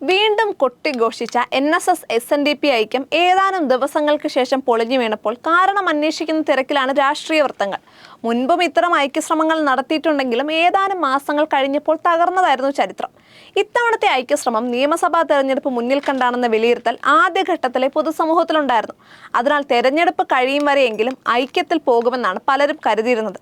വീണ്ടും കൊട്ടിഘോഷിച്ച NSS-SNDP ഐക്യം ഏതാനും ദിവസങ്ങൾക്ക് ശേഷം പൊളിഞ്ഞു വീണപ്പോൾ കാരണം അന്വേഷിക്കുന്ന തിരക്കിലാണ് രാഷ്ട്രീയ വൃത്തങ്ങൾ. മുൻപും ഇത്തരം ഐക്യശ്രമങ്ങൾ നടത്തിയിട്ടുണ്ടെങ്കിലും ഏതാനും മാസങ്ങൾ കഴിഞ്ഞപ്പോൾ തകർന്നതായിരുന്നു ചരിത്രം. ഇത്തവണത്തെ ഐക്യശ്രമം നിയമസഭാ തെരഞ്ഞെടുപ്പ് മുന്നിൽ കണ്ടാണെന്ന വിലയിരുത്തൽ ആദ്യഘട്ടത്തിലെ പൊതുസമൂഹത്തിലുണ്ടായിരുന്നു. അതിനാൽ തെരഞ്ഞെടുപ്പ് കഴിയും വരെയെങ്കിലും ഐക്യത്തിൽ പോകുമെന്നാണ് പലരും കരുതിയിരുന്നത്.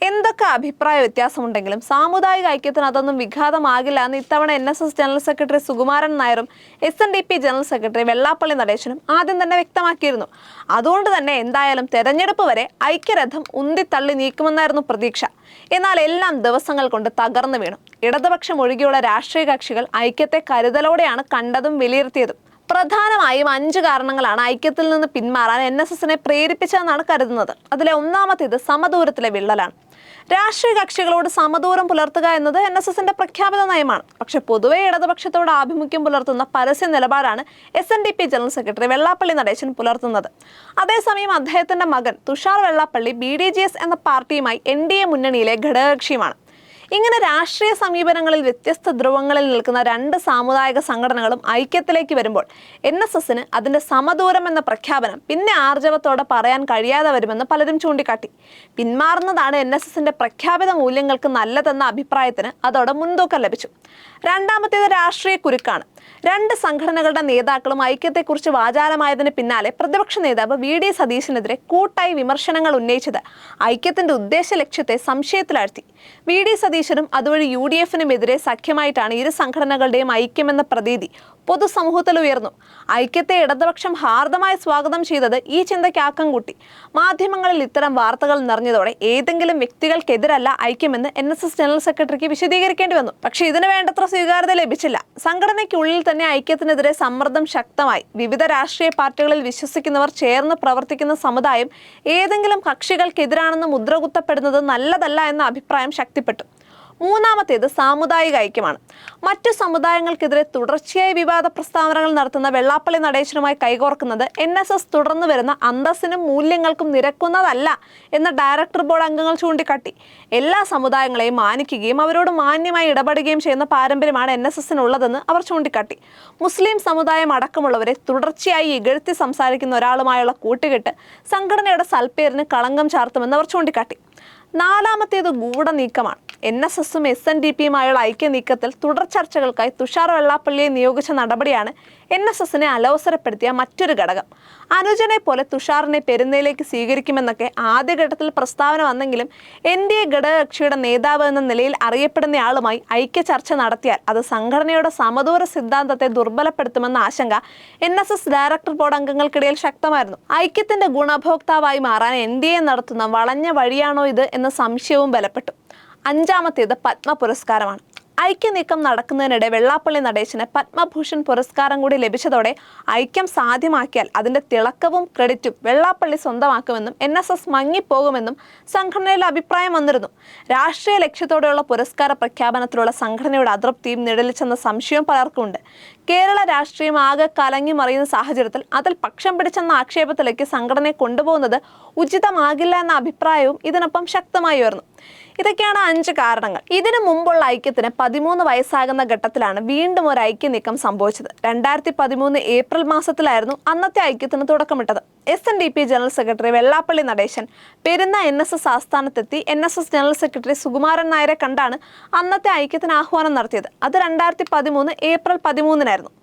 എന്തൊക്കെ അഭിപ്രായ വ്യത്യാസമുണ്ടെങ്കിലും സാമുദായിക ഐക്യത്തിന് അതൊന്നും വിഘാതമാകില്ല എന്ന് ഇത്തവണ NSS ജനറൽ സെക്രട്ടറി സുകുമാരൻ നായരും SNDP ജനറൽ സെക്രട്ടറി വെള്ളാപ്പള്ളി നടേശനും ആദ്യം തന്നെ വ്യക്തമാക്കിയിരുന്നു. അതുകൊണ്ട് തന്നെ എന്തായാലും തെരഞ്ഞെടുപ്പ് വരെ ഐക്യരഥം ഉന്തിത്തള്ളി നീക്കുമെന്നായിരുന്നു പ്രതീക്ഷ. എന്നാൽ എല്ലാം ദിവസങ്ങൾ കൊണ്ട് തകർന്നു വീണു. ഇടതുപക്ഷം ഒഴികെയുള്ള രാഷ്ട്രീയ കക്ഷികൾ ഐക്യത്തെ കരുതലോടെയാണ് കണ്ടതും വിലയിരുത്തിയതും. പ്രധാനമായും 5 കാരണങ്ങളാണ് ഐക്യത്തിൽ നിന്ന് പിന്മാറാൻ NSSനെ പ്രേരിപ്പിച്ചതെന്നാണ് കരുതുന്നത്. അതിലെ ഒന്നാമത്തേത് സമദൂരത്തിലെ വിള്ളലാണ്. രാഷ്ട്രീയ കക്ഷികളോട് സമദൂരം പുലർത്തുക എന്നത് NSSന്റെ പ്രഖ്യാപിത നയമാണ്. പക്ഷെ പൊതുവെ ഇടതുപക്ഷത്തോട് ആഭിമുഖ്യം പുലർത്തുന്ന പരസ്യ നിലപാടാണ് SNDP general secretary Vellappally Natesan പുലർത്തുന്നത്. അതേസമയം അദ്ദേഹത്തിന്റെ മകൻ തുഷാർ വെള്ളാപ്പള്ളി BDJS എന്ന പാർട്ടിയുമായി NDA മുന്നണിയിലെ ഘടകകക്ഷിയുമാണ്. ഇങ്ങനെ രാഷ്ട്രീയ സമീപനങ്ങളിൽ വ്യത്യസ്ത ധ്രുവങ്ങളിൽ നിൽക്കുന്ന 2 സാമുദായിക സംഘടനകളും ഐക്യത്തിലേക്ക് വരുമ്പോൾ NSSന് അതിന്റെ സമദൂരം എന്ന പ്രഖ്യാപനം പിന്നെ ആർജവത്തോടെ പറയാൻ കഴിയാതെ വരുമെന്ന് പലരും ചൂണ്ടിക്കാട്ടി. പിന്മാറുന്നതാണ് NSSന്റെ പ്രഖ്യാപിത മൂല്യങ്ങൾക്ക് നല്ലതെന്ന അഭിപ്രായത്തിന് അതോടെ മുൻതൂക്കം ലഭിച്ചു. രണ്ടാമത്തേത് രാഷ്ട്രീയ കുരുക്കാണ്. 2 സംഘടനകളുടെ നേതാക്കളും ഐക്യത്തെക്കുറിച്ച് വാചാലമായതിന് പിന്നാലെ പ്രതിപക്ഷ നേതാവ് VD സതീശനെതിരെ കൂട്ടായി വിമർശനങ്ങൾ ഉന്നയിച്ചത് ഐക്യത്തിന്റെ ഉദ്ദേശ ലക്ഷ്യത്തെ സംശയത്തിലാഴ്ത്തി. VD സതീശനും അതുവഴി UDFനുമെതിരെ സഖ്യമായിട്ടാണ് ഇരു സംഘടനകളുടെയും ഐക്യമെന്ന പ്രതീതി പൊതുസമൂഹത്തിൽ ഉയർന്നു. ഐക്യത്തെ ഇടതുപക്ഷം ഹാർദമായി സ്വാഗതം ചെയ്തത് ഈ ചിന്തയ്ക്ക് ആക്കം കൂട്ടി. മാധ്യമങ്ങളിൽ ഇത്തരം വാർത്തകൾ നിറഞ്ഞതോടെ ഏതെങ്കിലും വ്യക്തികൾക്കെതിരല്ല ഐക്യമെന്ന് NSS ജനറൽ സെക്രട്ടറിക്ക് വിശദീകരിക്കേണ്ടി വന്നു. പക്ഷേ ഇതിന് വേണ്ടത്ര സ്വീകാര്യത ലഭിച്ചില്ല. സംഘടനയ്ക്കുള്ളിൽ തന്നെ ഐക്യത്തിനെതിരെ സമ്മർദ്ദം ശക്തമായി. വിവിധ രാഷ്ട്രീയ പാർട്ടികളിൽ വിശ്വസിക്കുന്നവർ ചേർന്ന് പ്രവർത്തിക്കുന്ന സമുദായം ഏതെങ്കിലും കക്ഷികൾക്കെതിരാണെന്ന് മുദ്രകുത്തപ്പെടുന്നത് നല്ലതല്ല എന്ന അഭിപ്രായം ശക്തിപ്പെട്ടു. മൂന്നാമത്തേത് സാമുദായിക ഐക്യമാണ്. മറ്റു സമുദായങ്ങൾക്കെതിരെ തുടർച്ചയായി വിവാദ പ്രസ്താവനകൾ നടത്തുന്ന വെള്ളാപ്പള്ളി നടേശനുമായി കൈകോർക്കുന്നത് NSS തുടർന്നു വരുന്ന അന്തസ്സിനും മൂല്യങ്ങൾക്കും നിരക്കുന്നതല്ല എന്ന് ഡയറക്ടർ ബോർഡ് അംഗങ്ങൾ ചൂണ്ടിക്കാട്ടി. എല്ലാ സമുദായങ്ങളെയും മാനിക്കുകയും അവരോട് മാന്യമായി ഇടപെടുകയും ചെയ്യുന്ന പാരമ്പര്യമാണ് NSSനുള്ളതെന്ന് അവർ ചൂണ്ടിക്കാട്ടി. മുസ്ലിം സമുദായം അടക്കമുള്ളവരെ തുടർച്ചയായി ഇകഴ്ത്തി സംസാരിക്കുന്ന ഒരാളുമായുള്ള കൂട്ടുകെട്ട് സംഘടനയുടെ സൽപ്പേരിന് കളങ്കം ചാർത്തുമെന്ന് അവർ ചൂണ്ടിക്കാട്ടി. നാലാമത്തേത് ഗൂഢനീക്കമാണ്. NSSും SNDPയുമായുള്ള ഐക്യ നീക്കത്തിൽ തുടർ ചർച്ചകൾക്കായി തുഷാർ വെള്ളാപ്പള്ളിയെ നിയോഗിച്ച നടപടിയാണ് NSSനെ അലോസരപ്പെടുത്തിയ മറ്റൊരു ഘടകം. അനുജനെ പോലെ തുഷാറിനെ പെരുന്നയിലേക്ക് സ്വീകരിക്കുമെന്നൊക്കെ ആദ്യഘട്ടത്തിൽ പ്രസ്താവന വന്നെങ്കിലും NDA ഘടകകക്ഷിയുടെ നേതാവ് എന്ന നിലയിൽ അറിയപ്പെടുന്നയാളുമായി ഐക്യ ചർച്ച നടത്തിയാൽ അത് സംഘടനയുടെ സമദൂര സിദ്ധാന്തത്തെ ദുർബലപ്പെടുത്തുമെന്ന ആശങ്ക NSS ഡയറക്ടർ ബോർഡ് അംഗങ്ങൾക്കിടയിൽ ശക്തമായിരുന്നു. ഐക്യത്തിന്റെ ഗുണഭോക്താവായി മാറാൻ NDA നടത്തുന്ന വളഞ്ഞ വഴിയാണോ ഇത് എന്ന സംശയവും ബലപ്പെട്ടു. അഞ്ചാമത്തേത് പത്മ പുരസ്കാരമാണ്. ഐക്യനീക്കം നടക്കുന്നതിനിടെ വെള്ളാപ്പള്ളി നടേശന് പത്മഭൂഷൺ പുരസ്കാരം കൂടി ലഭിച്ചതോടെ ഐക്യം സാധ്യമാക്കിയാൽ അതിന്റെ തിളക്കവും ക്രെഡിറ്റും വെള്ളാപ്പള്ളി സ്വന്തമാക്കുമെന്നും NSS മങ്ങിപ്പോകുമെന്നും സംഘടനയിൽ അഭിപ്രായം വന്നിരുന്നു. രാഷ്ട്രീയ ലക്ഷ്യത്തോടെയുള്ള പുരസ്കാര പ്രഖ്യാപനത്തിലുള്ള സംഘടനയുടെ അതൃപ്തിയും നിഴലിച്ചെന്ന സംശയവും പലർക്കുമുണ്ട്. കേരള രാഷ്ട്രീയം ആകെ കലങ്ങി മറിയുന്ന സാഹചര്യത്തിൽ അതിൽ പക്ഷം പിടിച്ചെന്ന ആക്ഷേപത്തിലേക്ക് സംഘടനയെ കൊണ്ടുപോകുന്നത് ഉചിതമാകില്ല എന്ന അഭിപ്രായവും ഇതിനൊപ്പം ശക്തമായി ഉയർന്നു. ഇതൊക്കെയാണ് 5 കാരണങ്ങൾ. ഇതിനു മുമ്പുള്ള ഐക്യത്തിന് 13 വയസ്സാകുന്ന ഘട്ടത്തിലാണ് വീണ്ടും ഒരു ഐക്യ നീക്കം സംഭവിച്ചത്. 2013 ഏപ്രിൽ മാസത്തിലായിരുന്നു അന്നത്തെ ഐക്യത്തിന് തുടക്കമിട്ടത്. SNDP general secretary Vellappally Natesan Perunna NSS ആസ്ഥാനത്തെത്തി NSS general secretary Sukumaran നായരെ കണ്ടാണ് അന്നത്തെ ഐക്യത്തിന് ആഹ്വാനം നടത്തിയത്. അത് 2013 ഏപ്രിൽ 13-നായിരുന്നു.